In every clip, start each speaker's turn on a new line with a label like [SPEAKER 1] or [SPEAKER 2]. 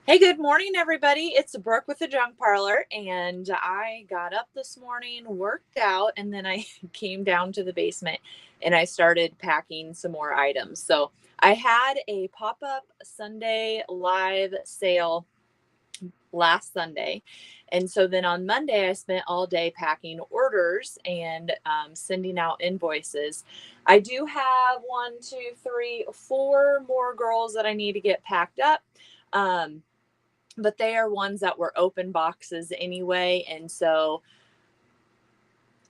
[SPEAKER 1] Hey, good morning, everybody. It's Brooke with the Junk Parlor, and I got up this morning, worked out, and then I came down to the basement and I started packing some more items. So I had a pop up Sunday live sale last Sunday. And so then on Monday, I spent all day packing orders and sending out invoices. I do have one, two, three, four more girls that I need to get packed up. Um, but they are ones that were open boxes anyway. And so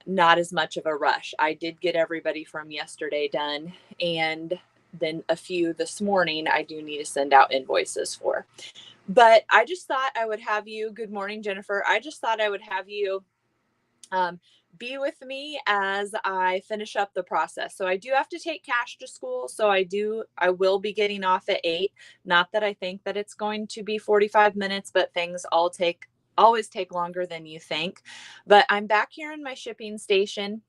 [SPEAKER 1] not as much of a rush. I did get everybody from yesterday done. And then a few this morning, I do need to send out invoices for. But I just thought I would have you, good morning, Jennifer. I just thought I would have you um, be with me as I finish up the process. So I do have to take Cash to school. So I will be getting off at 8. Not that I think that it's going to be 45 minutes, but things always take longer than you think. But I'm back here in my shipping station.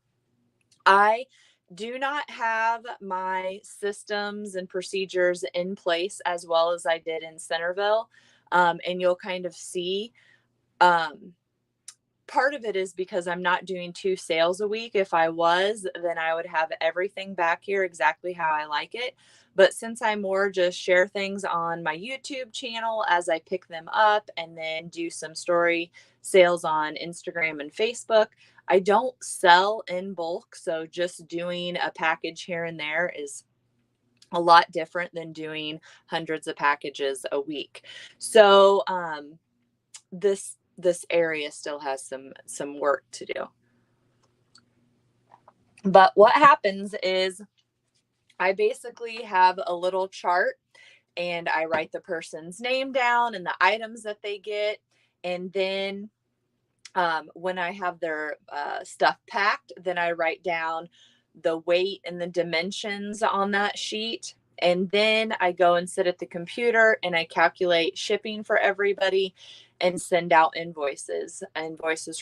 [SPEAKER 1] I do not have my systems and procedures in place as well as I did in Centerville. And you'll kind of see um, part of it is because I'm not doing 2 sales a week. If I was, then I would have everything back here exactly how I like it. But since I more just share things on my YouTube channel as I pick them up and then do some story sales on Instagram and Facebook, I don't sell in bulk. So just doing a package here and there is a lot different than doing hundreds of packages a week. So, this area still has some work to do. But what happens is I basically have a little chart and I write the person's name down and the items that they get. And then when I have their stuff packed, then I write down the weight and the dimensions on that sheet. And then I go and sit at the computer and I calculate shipping for everybody and send out invoices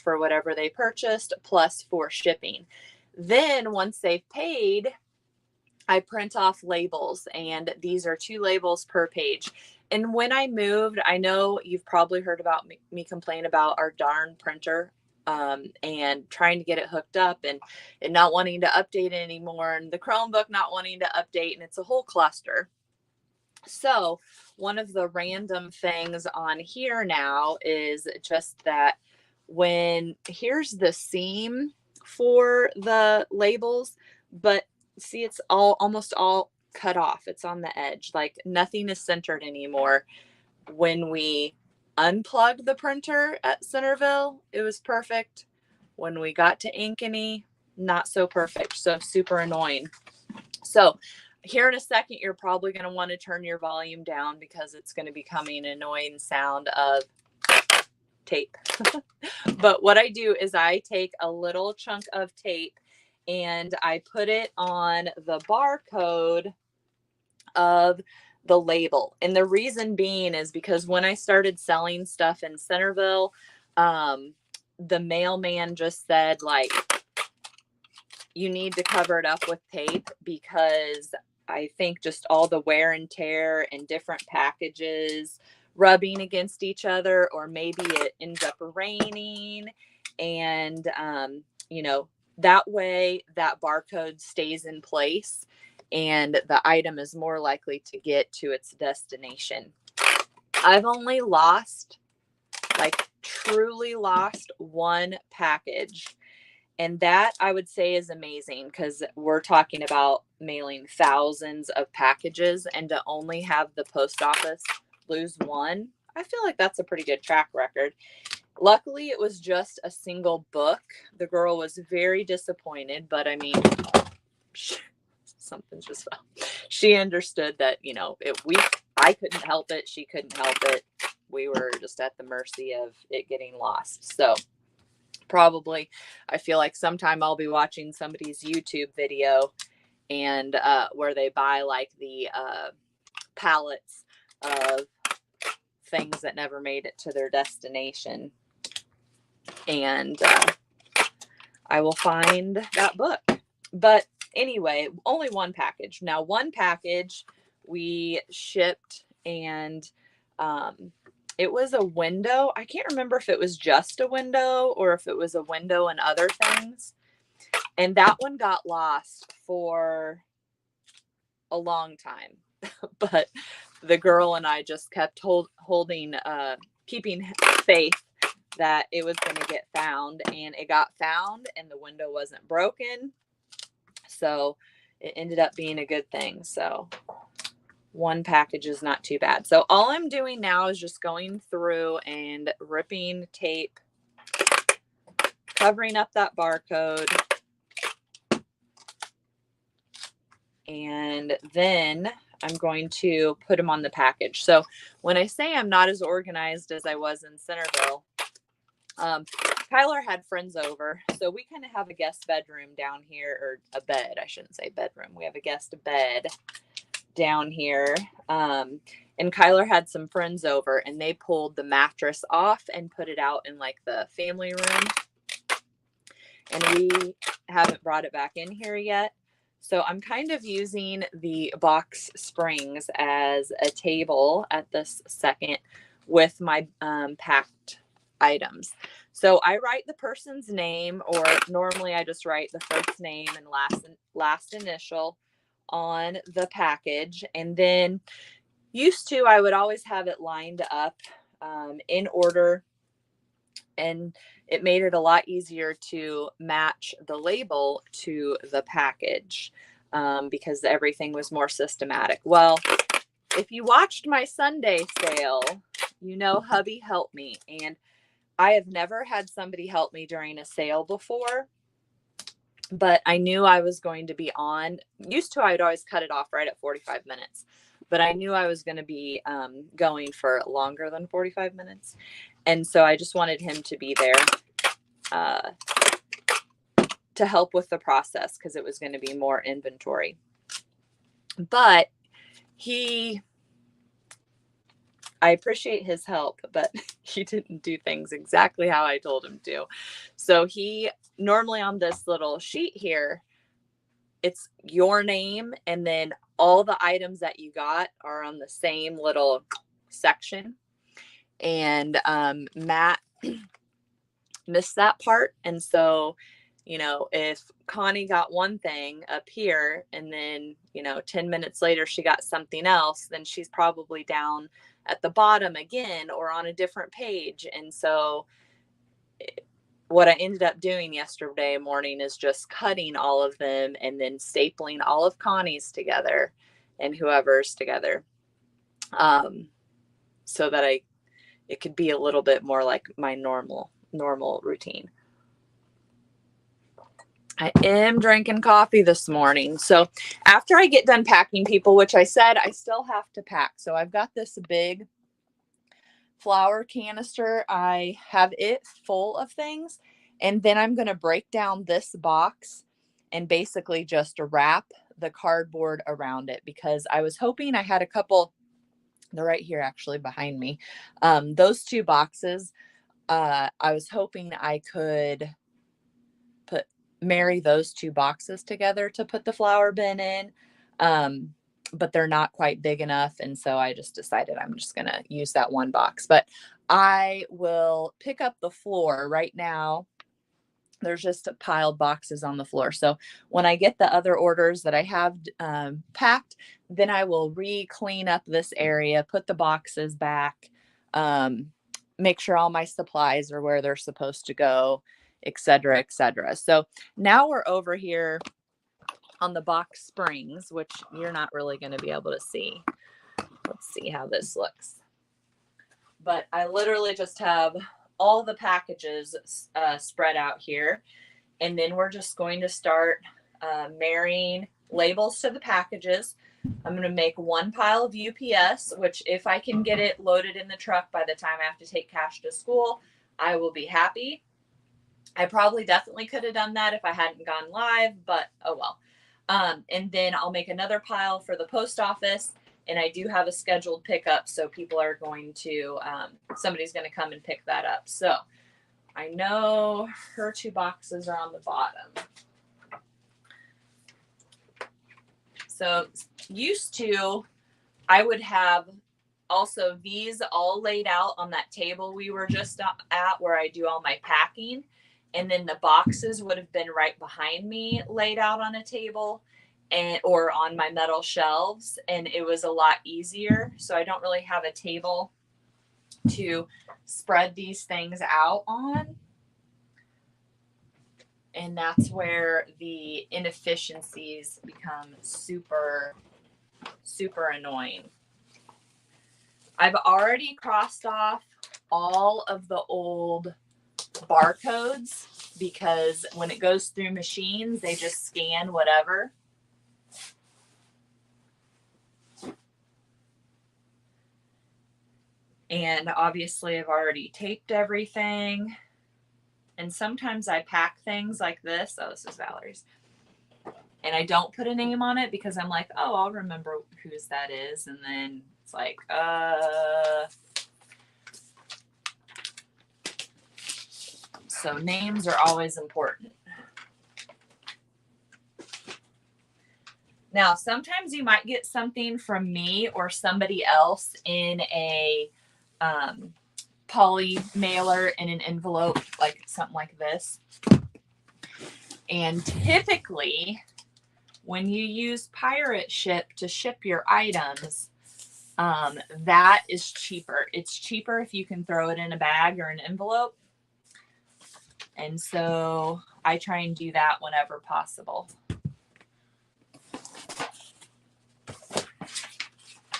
[SPEAKER 1] for whatever they purchased plus for shipping. Then once they've paid, I print off labels, and these are 2 labels per page. And when I moved, I know you've probably heard about me complain about our darn printer and trying to get it hooked up and not wanting to update it anymore, and the Chromebook not wanting to update, and it's a whole cluster. So one of the random things on here now is just that here's the seam for the labels, but see, it's almost all cut off. It's on the edge, like nothing is centered anymore. When we unplugged the printer at Centerville, it was perfect. When we got to Ankeny, not so perfect. So super annoying. So here in a second, you're probably going to want to turn your volume down because it's going to be coming an annoying sound of tape. But what I do is I take a little chunk of tape and I put it on the barcode of the label. And the reason being is because when I started selling stuff in Centerville, the mailman just said, like, you need to cover it up with tape because I think just all the wear and tear and different packages rubbing against each other, or maybe it ends up raining. And, that way that barcode stays in place and the item is more likely to get to its destination. I've only truly lost one package. And that I would say is amazing because we're talking about mailing thousands of packages, and to only have the post office lose one, I feel like that's a pretty good track record. Luckily, it was just a single book. The girl was very disappointed, but I mean, something just fell. She understood that, I couldn't help it. She couldn't help it. We were just at the mercy of it getting lost. So probably, I feel like sometime I'll be watching somebody's YouTube video and where they buy like the pallets of things that never made it to their destination, and I will find that book. But anyway, only one package. Now, one package we shipped, and it was a window. I can't remember if it was just a window or if it was a window and other things. And that one got lost for a long time. But the girl and I just kept keeping faith that it was going to get found, and it got found, and the window wasn't broken. So it ended up being a good thing. So one package is not too bad. So all I'm doing now is just going through and ripping tape, covering up that barcode. And then I'm going to put them on the package. So when I say I'm not as organized as I was in Centerville, Kyler had friends over. So we kind of have a guest bedroom down here, or a bed. I shouldn't say bedroom. We have a guest bed down here. And Kyler had some friends over, and they pulled the mattress off and put it out in like the family room. And we haven't brought it back in here yet. So I'm kind of using the box springs as a table at this second with my packed items. So I write the person's name, or normally I just write the first name and last initial on the package. And then used to, I would always have it lined up in order, and it made it a lot easier to match the label to the package because everything was more systematic. Well, if you watched my Sunday sale, you know hubby helped me, and I have never had somebody help me during a sale before, but I knew I was going to be on. Used to, I would always cut it off right at 45 minutes, but I knew I was going to be going for longer than 45 minutes. And so I just wanted him to be there to help with the process because it was going to be more inventory. But I appreciate his help, but he didn't do things exactly how I told him to. So he normally on this little sheet here, it's your name, and then all the items that you got are on the same little section. And Matt missed that part. And so, if Connie got one thing up here and then, 10 minutes later she got something else, then she's probably down at the bottom again or on a different page. And so what I ended up doing yesterday morning is just cutting all of them and then stapling all of Connie's together and whoever's together, so that it could be a little bit more like my normal routine. I am drinking coffee this morning. So after I get done packing, people, which I said I still have to pack. So I've got this big flour canister. I have it full of things. And then I'm going to break down this box and basically just wrap the cardboard around it, because I was hoping I had a couple. They're right here actually behind me. Those two boxes, I was hoping I could marry those two boxes together to put the flour bin in. But they're not quite big enough. And so I just decided I'm just going to use that one box. But I will pick up the floor right now. There's just piled boxes on the floor. So when I get the other orders that I have packed, then I will re-clean up this area, put the boxes back, make sure all my supplies are where they're supposed to go, et cetera, et cetera. So now we're over here on the box springs, which you're not really going to be able to see. Let's see how this looks. But I literally just have all the packages spread out here. And then we're just going to start marrying labels to the packages. I'm going to make one pile of UPS, which if I can get it loaded in the truck by the time I have to take Cash to school, I will be happy. I probably definitely could have done that if I hadn't gone live, but oh well. And then I'll make another pile for the post office. And I do have a scheduled pickup, so people are going to, somebody's going to come and pick that up. So I know her two boxes are on the bottom. So used to, I would have Also, these all laid out on that table we were just at where I do all my packing. And then the boxes would have been right behind me laid out on a table and or on my metal shelves, and it was a lot easier. So I don't really have a table to spread these things out on. And that's where the inefficiencies become super, super annoying. I've already crossed off all of the old barcodes because when it goes through machines, they just scan whatever. And obviously I've already taped everything. And sometimes I pack things like this. Oh, this is Valerie's. And I don't put a name on it because I'm like, oh, I'll remember whose that is. And then it's like, So names are always important. Now, sometimes you might get something from me or somebody else in a poly mailer in an envelope, like something like this. And typically, when you use Pirate Ship to ship your items, that is cheaper. It's cheaper if you can throw it in a bag or an envelope. And so I try and do that whenever possible.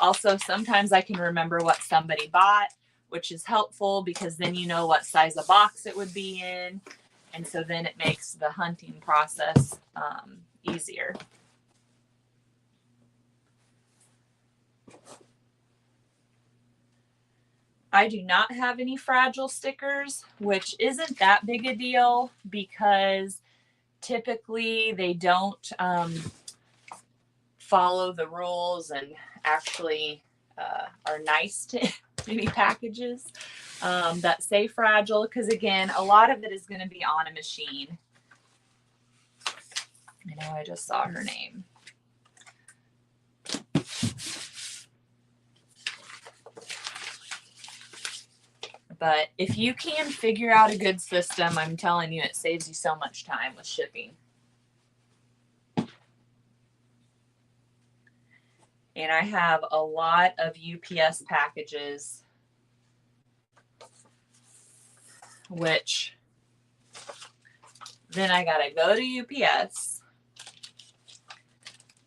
[SPEAKER 1] Also, sometimes I can remember what somebody bought, which is helpful because then you know what size of box it would be in. And so then it makes the hunting process easier. I do not have any fragile stickers, which isn't that big a deal because typically they don't follow the rules and actually are nice to any packages that say fragile, because again, a lot of it is going to be on a machine. I know I just saw her name. But if you can figure out a good system, I'm telling you, it saves you so much time with shipping. And I have a lot of UPS packages, which then I got to go to UPS.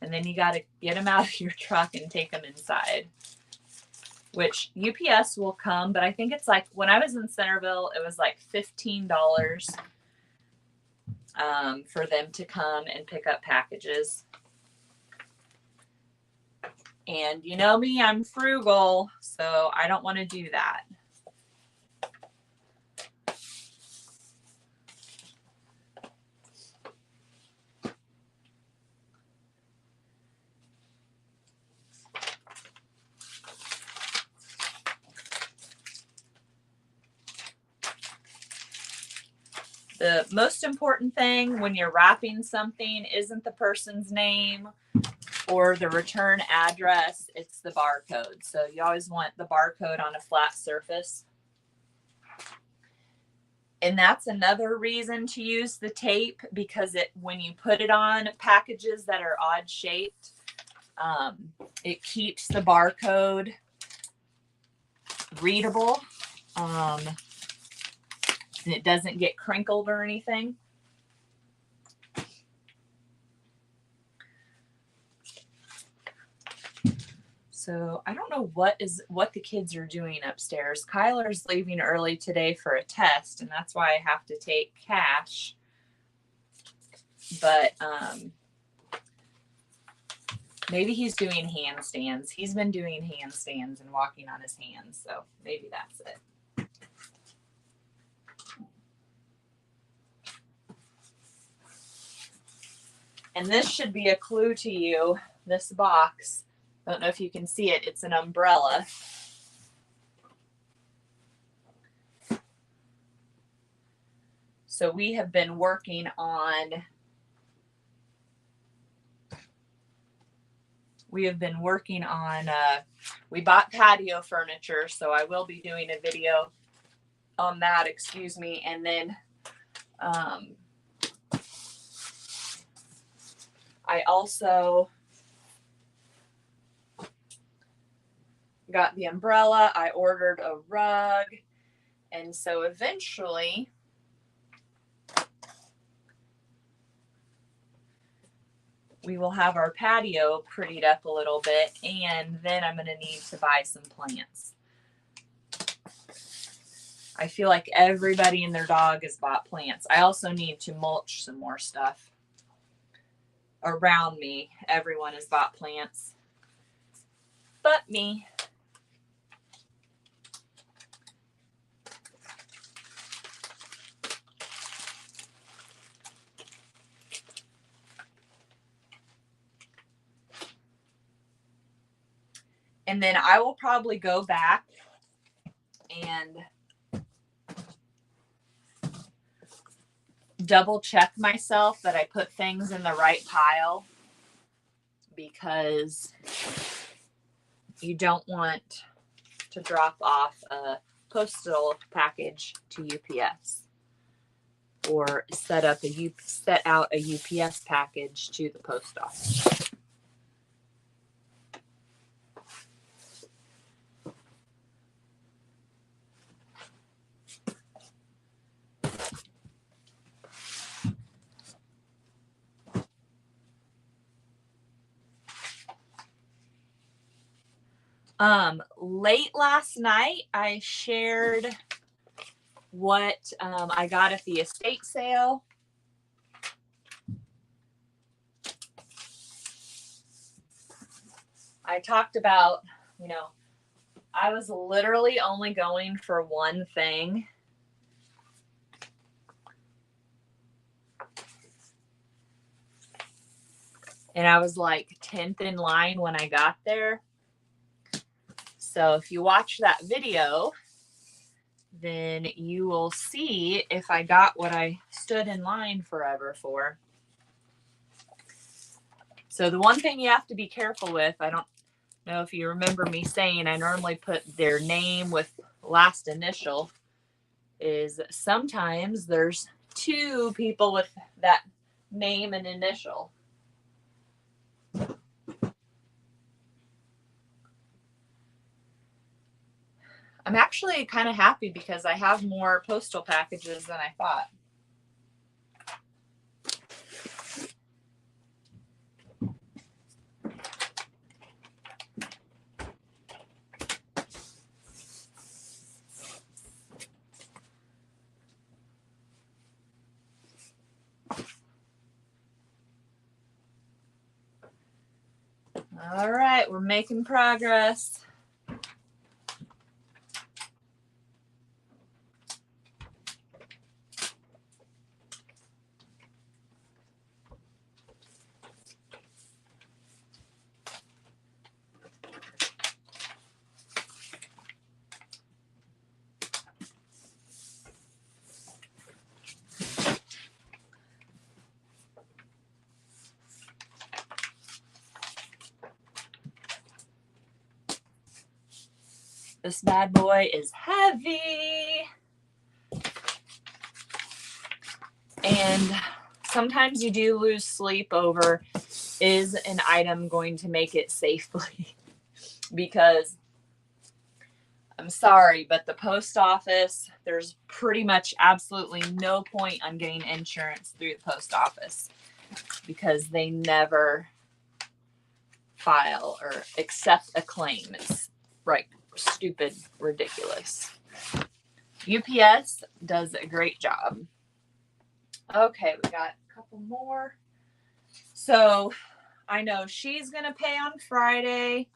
[SPEAKER 1] And then you got to get them out of your truck and take them inside. Which UPS will come, but I think it's like when I was in Centerville, it was like $15 for them to come and pick up packages. And you know me, I'm frugal, so I don't want to do that. The most important thing when you're wrapping something isn't the person's name or the return address, it's the barcode. So you always want the barcode on a flat surface. And that's another reason to use the tape, because when you put it on packages that are odd shaped, it keeps the barcode readable. And it doesn't get crinkled or anything. So I don't know what the kids are doing upstairs. Kyler's leaving early today for a test, and that's why I have to take Cash. But maybe he's doing handstands. He's been doing handstands and walking on his hands, so maybe that's it. And this should be a clue to you, this box. I don't know if you can see it. It's an umbrella. So we have been working on we have been working on, we bought patio furniture, so I will be doing a video on that, excuse me. And then I also got the umbrella. I ordered a rug. And so eventually we will have our patio prettied up a little bit, and then I'm going to need to buy some plants. I feel like everybody and their dog has bought plants. I also need to mulch some more stuff. Around me, everyone has bought plants, but me. And then I will probably go back and double check myself that I put things in the right pile, because you don't want to drop off a postal package to UPS or set out a UPS package to the post office. Late last night, I shared what I got at the estate sale. I talked about, I was literally only going for one thing. And I was like 10th in line when I got there. So if you watch that video, then you will see if I got what I stood in line forever for. So the one thing you have to be careful with, I don't know if you remember me saying, I normally put their name with last initial, is sometimes there's two people with that name and initial. I'm actually kind of happy because I have more postal packages than I thought. All right, we're making progress. This bad boy is heavy. And sometimes you do lose sleep over, is an item going to make it safely? Because I'm sorry, but the post office, there's pretty much absolutely no point on getting insurance through the post office because they never file or accept a claim. It's right, stupid, ridiculous. UPS does a great job. Okay, we got a couple more. So I know she's going to pay on Friday.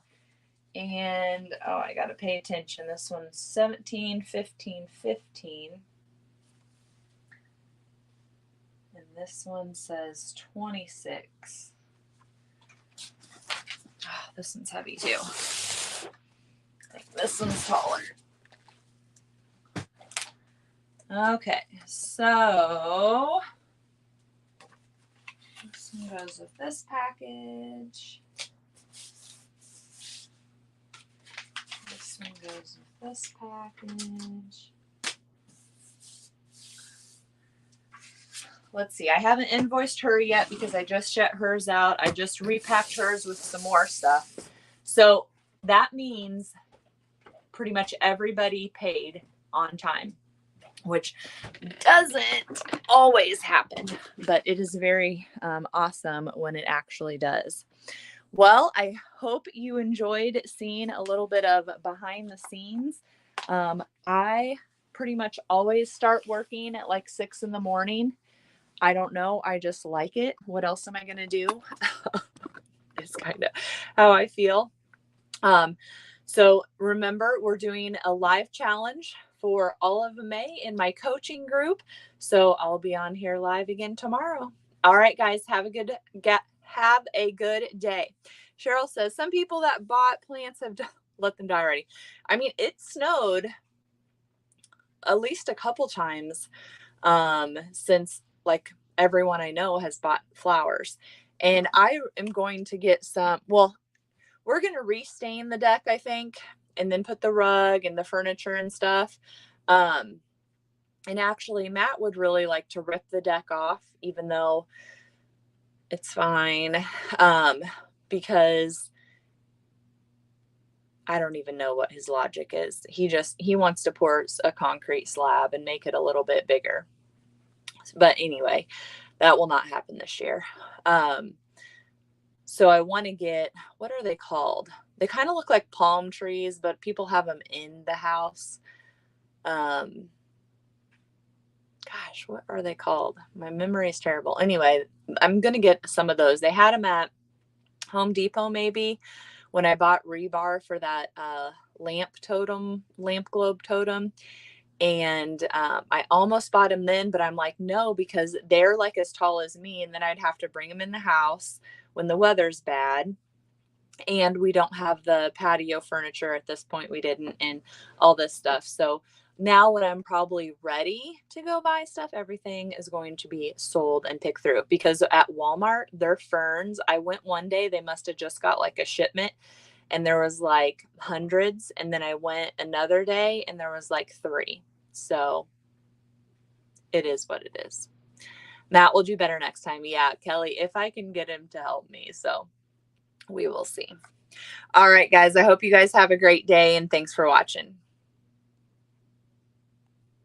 [SPEAKER 1] And, I got to pay attention. This one's 17, 15, 15. And this one says 26. Oh, this one's heavy too. I think this one's taller. Okay, so this one goes with this package. one goes with this package. Let's see. I haven't invoiced her yet because I just shut hers out. I just repacked hers with some more stuff. So that means pretty much everybody paid on time, which doesn't always happen, but it is very awesome when it actually does. Well, I hope you enjoyed seeing a little bit of behind the scenes. I pretty much always start working at like 6 in the morning. I don't know. I just like it. What else am I going to do? It's kind of how I feel. So remember, we're doing a live challenge for all of May in my coaching group. So I'll be on here live again tomorrow. All right, guys, have a good day. Cheryl says some people that bought plants have let them die already. I mean, it snowed at least a couple times since like everyone I know has bought flowers. And I am going to get some, well, we're going to restain the deck, I think, and then put the rug and the furniture and stuff. And actually, Matt would really like to rip the deck off, even though it's fine, because I don't even know what his logic is. He wants to pour a concrete slab and make it a little bit bigger. But anyway, that will not happen this year. So I want to get, what are they called? They kind of look like palm trees, but people have them in the house. Gosh, what are they called? My memory is terrible. Anyway, I'm going to get some of those. They had them at Home Depot maybe when I bought rebar for that lamp globe totem. And I almost bought them then, but I'm like, no, because they're like as tall as me. And then I'd have to bring them in the house when the weather's bad. And we don't have the patio furniture at this point. We didn't, and all this stuff. So now when I'm probably ready to go buy stuff, everything is going to be sold and picked through, because at Walmart, their ferns, I went one day, they must have just got like a shipment and there was like hundreds. And then I went another day and there was like 3. So it is what it is. Matt will do better next time. Yeah, Kelly, if I can get him to help me. So we will see. All right, guys, I hope you guys have a great day and thanks for watching.